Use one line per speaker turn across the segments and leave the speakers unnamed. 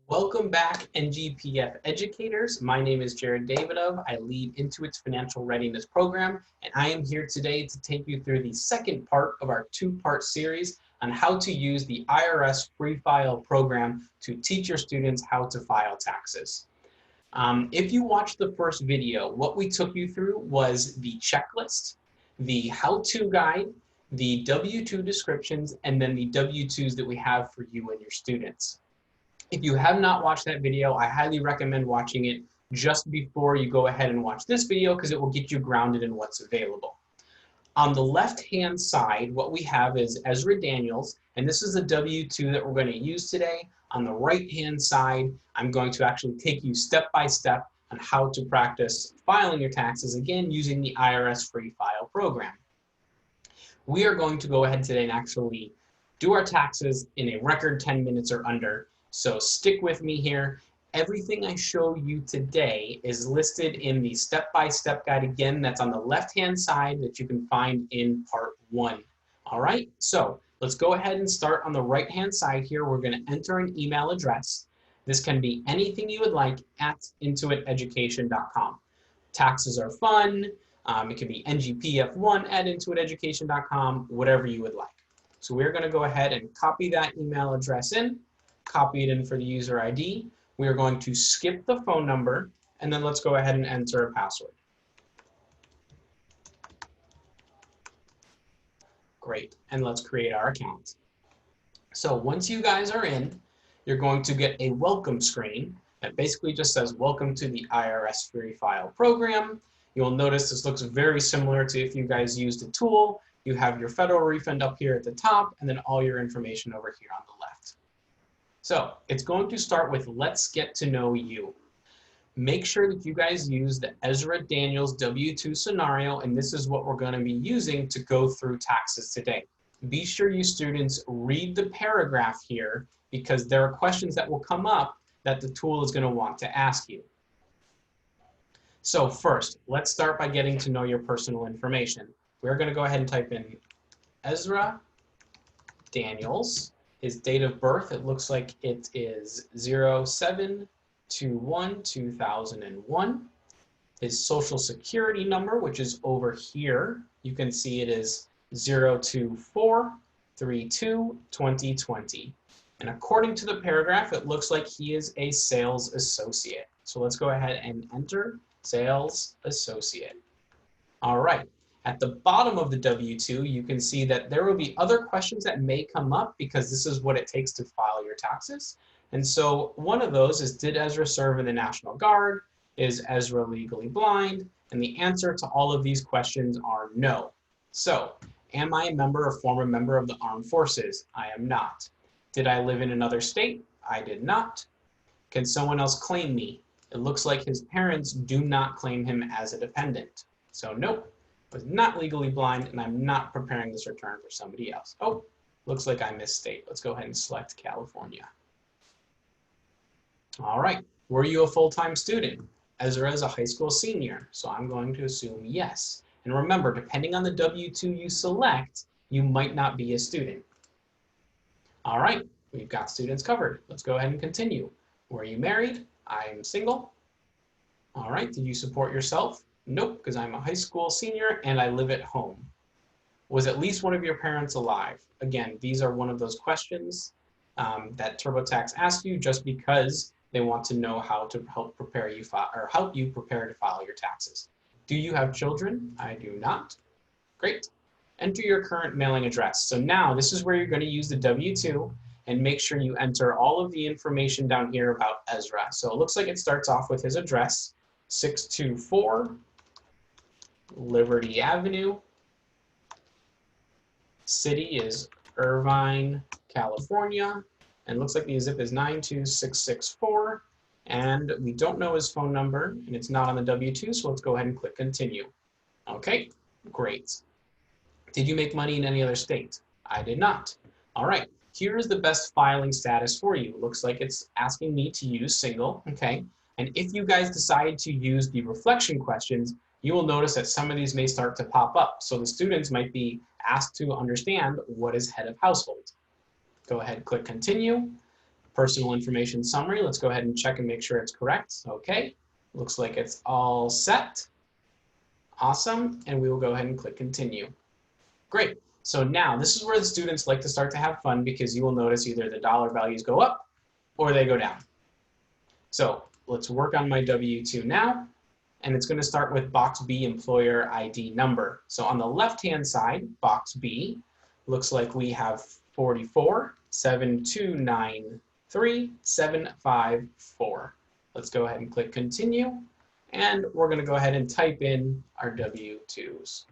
Welcome back, NGPF educators. My name is Jared Davidov. I lead Intuit's Financial Readiness Program, and I am here today to take you through the second part of our two-part series on how to use the IRS Free File program to teach your students how to file taxes. If you watched the first video, what we took you through was the checklist, the how-to guide, the W-2 descriptions, and then the W-2s that we have for you and your students. If you have not watched that video, I highly recommend watching it just before you go ahead and watch this video because it will get you grounded in what's available. On the left-hand side, what we have is Ezra Daniels, and this is the W-2 that we're going to use today. On the right-hand side, I'm going to actually take you step by step on how to practice filing your taxes, again, using the IRS Free File program. We are going to go ahead today and actually do our taxes in a record 10 minutes or under. So stick with me here. Everything I show you today is listed in the step-by-step guide again that's on the left-hand side that you can find in part 1. All right, so let's go ahead and start on the right-hand side here. We're going to enter an email address. This can be anything you would like at intuiteducation.com. Taxes are fun. It can be ngpf1@intuiteducation.com, whatever you would like. So we're going to go ahead and copy that email address in. Copy it in for the user ID. We are going to skip the phone number, and then let's go ahead and enter a password. Great, and let's create our account. So once you guys are in, you're going to get a welcome screen that basically just says, welcome to the IRS Free File program. You'll notice this looks very similar to if you guys used a tool. You have your federal refund up here at the top, and then all your information over here on the left. So it's going to start with let's get to know you. Make sure that you guys use the Ezra Daniels W-2 scenario, and this is what we're going to be using to go through taxes today. Be sure you students read the paragraph here because there are questions that will come up that the tool is going to want to ask you. So first, let's start by getting to know your personal information. We're going to go ahead and type in Ezra Daniels. His date of birth, it looks like it is 07/21/2001. His social security number, which is over here, you can see it is 024322020. And according to the paragraph, it looks like he is a sales associate. So let's go ahead and enter sales associate. All right. At the bottom of the W-2, you can see that there will be other questions that may come up because this is what it takes to file your taxes. And so one of those is, did Ezra serve in the National Guard? Is Ezra legally blind? And the answer to all of these questions are no. So, am I a member or former member of the armed forces? I am not. Did I live in another state? I did not. Can someone else claim me? It looks like his parents do not claim him as a dependent. So nope. Was not legally blind, and I'm not preparing this return for somebody else. Oh, looks like I missed state. Let's go ahead and select California. All right, were you a full-time student? Ezra is a high school senior, so I'm going to assume yes. And remember, depending on the W-2 you select, you might not be a student. All right, we've got students covered. Let's go ahead and continue. Were you married? I'm single. All right, did you support yourself? Nope, because I'm a high school senior and I live at home. Was at least one of your parents alive? Again, these are one of those questions that TurboTax asks you just because they want to know how to help prepare you help you prepare to file your taxes. Do you have children? I do not. Great. Enter your current mailing address. So now this is where you're going to use the W-2 and make sure you enter all of the information down here about Ezra. So it looks like it starts off with his address, 624 Liberty Avenue. City is Irvine, California. And looks like the zip is 92664. And we don't know his phone number, and it's not on the W-2, so let's go ahead and click continue. Okay, great. Did you make money in any other state? I did not. All right, here's the best filing status for you. Looks like it's asking me to use single, okay? And if you guys decide to use the reflection questions, you will notice that some of these may start to pop up. So the students might be asked to understand what is head of household. Go ahead, click continue. personal information summary. Let's go ahead and check and make sure it's correct. Okay, looks like it's all set. Awesome, and we will go ahead and click continue. Great, so now this is where the students like to start to have fun because you will notice either the dollar values go up or they go down. So let's work on my W-2 now, and it's going to start with box B, employer ID number. So on the left-hand side, box B, looks like we have 44,729,3,754. Let's go ahead and click continue, and we're going to go ahead and type in our W-2s.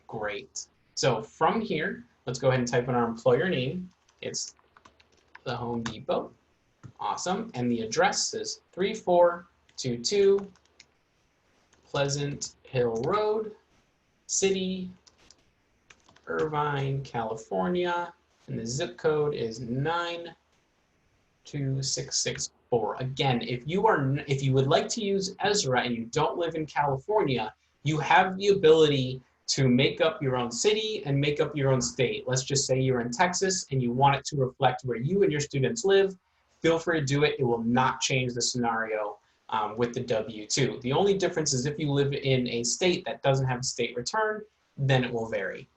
Great. So from here, let's go ahead and type in our employer name. It's the Home Depot. Awesome. And the address is 3422 Pleasant Hill Road, City, Irvine, California. And the zip code is 92664. Again, if you would like to use Ezra and you don't live in California, you have the ability to make up your own city and make up your own state. Let's just say you're in Texas and you want it to reflect where you and your students live. Feel free to do it. It will not change the scenario with the W-2. The only difference is if you live in a state that doesn't have a state return, then it will vary.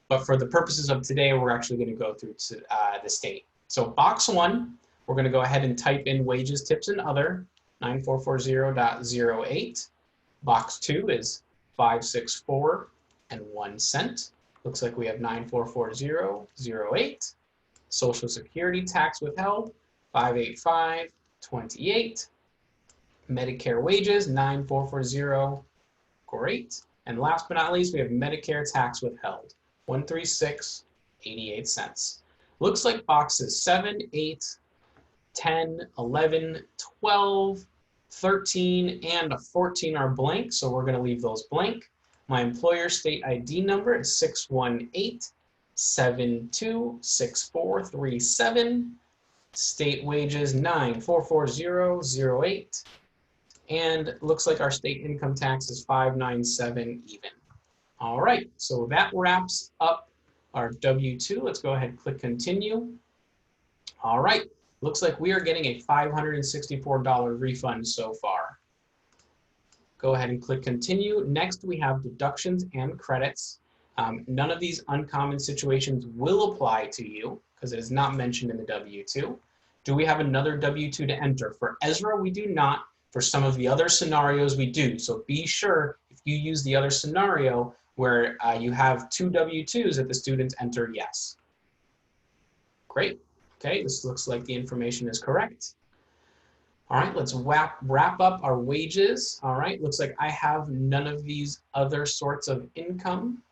But for the purposes of today, we're actually going to go through to, the state. So box 1, we're going to go ahead and type in wages, tips, and other, 9440.08. Box 2 is 564.01 cents. Looks like we have 9440.08. Social Security tax withheld, 585.28. Medicare wages, 9440. Great. And last but not least, we have Medicare tax withheld, 136.88 cents. Looks like boxes 7, 8, 10, 11, 12, 13, and 14 are blank, so we're going to leave those blank. My employer state ID number is 618-726437. State wages 9440.08. And looks like our state income tax is 597 even. All right, so that wraps up our W-2. Let's go ahead and click continue. All right, looks like we are getting a $564 refund so far. Go ahead and click continue. Next, we have deductions and credits. None of these uncommon situations will apply to you because it is not mentioned in the W-2. Do we have another W-2 to enter? For Ezra, we do not. For some of the other scenarios, we do. So be sure if you use the other scenario where you have 2 W-2s that the students enter yes. Great. Okay, this looks like the information is correct. All right, let's wrap up our wages. All right, looks like I have none of these other sorts of income.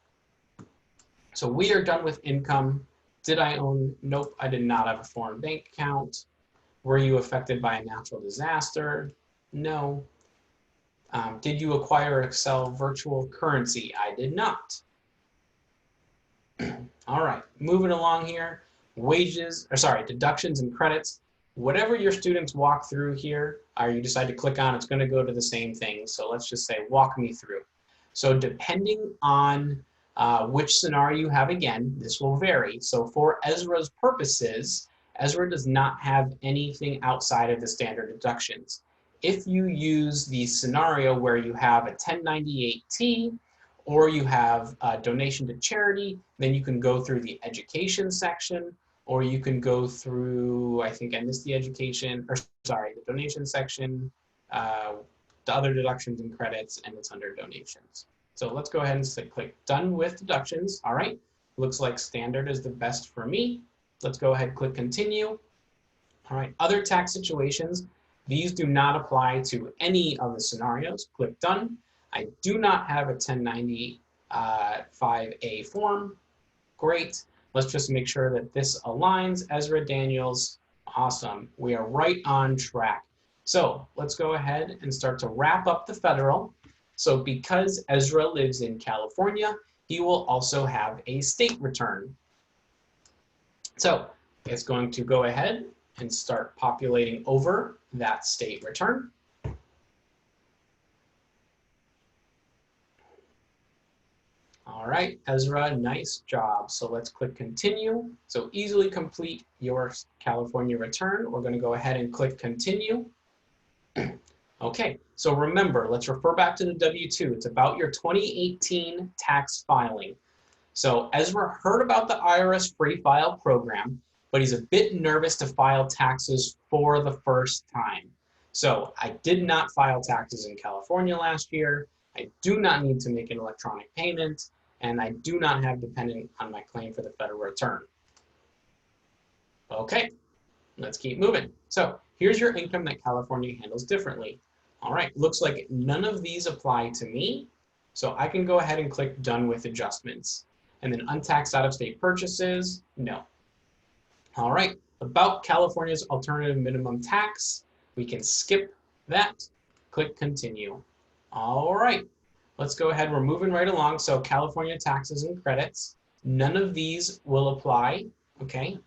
So we are done with income. Did I own? Nope, I did not have a foreign bank account. Were you affected by a natural disaster? No. Did you acquire Excel virtual currency? I did not. All right, moving along here. Deductions and credits. Whatever your students walk through here, or you decide to click on, it's going to go to the same thing. So let's just say, walk me through. So depending on which scenario you have, again, this will vary. So for Ezra's purposes, Ezra does not have anything outside of the standard deductions. If you use the scenario where you have a 1098-T or you have a donation to charity, then you can go through the education section, or you can go through, I think I missed the education, or sorry, the donation section, the other deductions and credits, and it's under donations. So let's go ahead and click done with deductions. All right, looks like standard is the best for me. Let's go ahead and click continue. All right, other tax situations. These do not apply to any of the scenarios. Click done. I do not have a 1095A form. Great. Let's just make sure that this aligns. Ezra Daniels, awesome. We are right on track. So let's go ahead and start to wrap up the federal. So because Ezra lives in California, he will also have a state return. So it's going to go ahead and start populating over that state return. All All right, Ezra, nice job. So let's click continue. So easily complete your California return. We're going to go ahead and click continue. Okay, so remember, let's refer back to the W-2. It's about your 2018 tax filing. So Ezra heard about the IRS Free File program, but he's a bit nervous to file taxes for the first time. So I did not file taxes in California last year. I do not need to make an electronic payment, and I do not have dependent on my claim for the federal return. Okay, let's keep moving. So here's your income that California handles differently. All right, looks like none of these apply to me. So I can go ahead and click done with adjustments. And then untaxed out-of-state purchases, no. All right, about California's alternative minimum tax, we can skip that, click continue. All right, let's go ahead, we're moving right along. So California taxes and credits, none of these will apply, okay?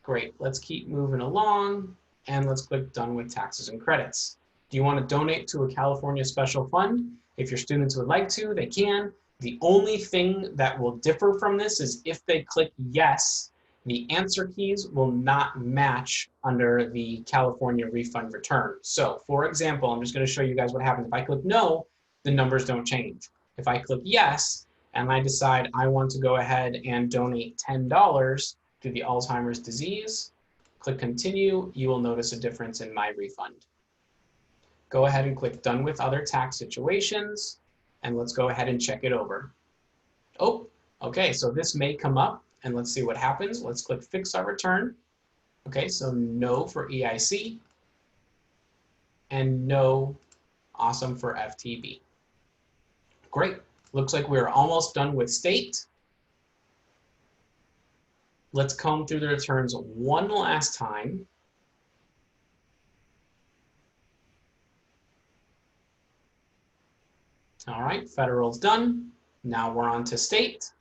Great, let's keep moving along and let's click done with taxes and credits. Do you want to donate to a California special fund? If your students would like to, they can. The only thing that will differ from this is if they click yes, the answer keys will not match under the California refund return. So for example, I'm just going to show you guys what happens. If I click no, the numbers don't change. If I click yes, and I decide I want to go ahead and donate $10 to the Alzheimer's disease, click continue, you will notice a difference in my refund. Go ahead and click done with other tax situations, and let's go ahead and check it over. Oh, okay, so this may come up, and let's see what happens. Let's click fix our return. Okay, so no for EIC, and no, awesome, for FTB. Great, looks like we're almost done with state. Let's comb through the returns one last time. All right, federal's done. Now we're on to state.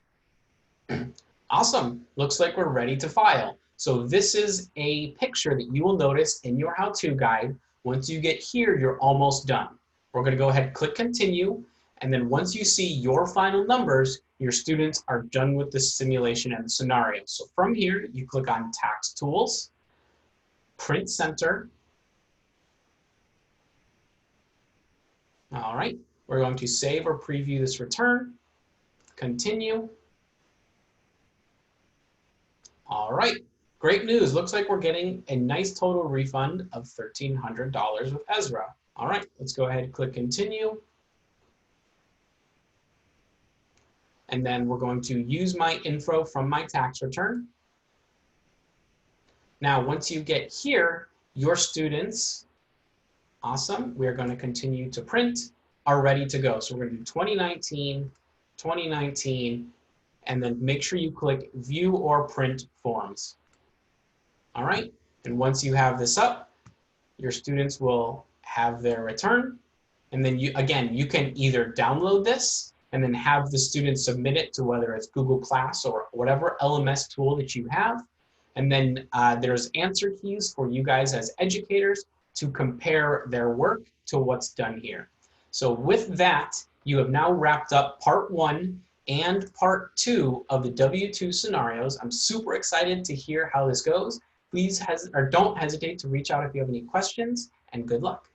Awesome, looks like we're ready to file. So this is a picture that you will notice in your how-to guide. Once you get here, you're almost done. We're gonna go ahead, click continue, and then once you see your final numbers, your students are done with the simulation and the scenario. So from here, you click on Tax Tools, Print Center. All right, we're going to save or preview this return, continue. All right, great news. Looks like we're getting a nice total refund of $1,300 with Ezra. All right, let's go ahead and click continue. And then we're going to use my info from my tax return. Now, once you get here, your students, awesome, we're going to continue to print, are ready to go. So we're going to do 2019, 2019, and then make sure you click view or print forms. All right, and once you have this up, your students will have their return. And then you can either download this and then have the students submit it to whether it's Google Class or whatever LMS tool that you have. And then there's answer keys for you guys as educators to compare their work to what's done here. So with that, you have now wrapped up part 1 and part 2 of the W-2 scenarios. I'm super excited to hear how this goes. Please don't hesitate to reach out if you have any questions, and good luck.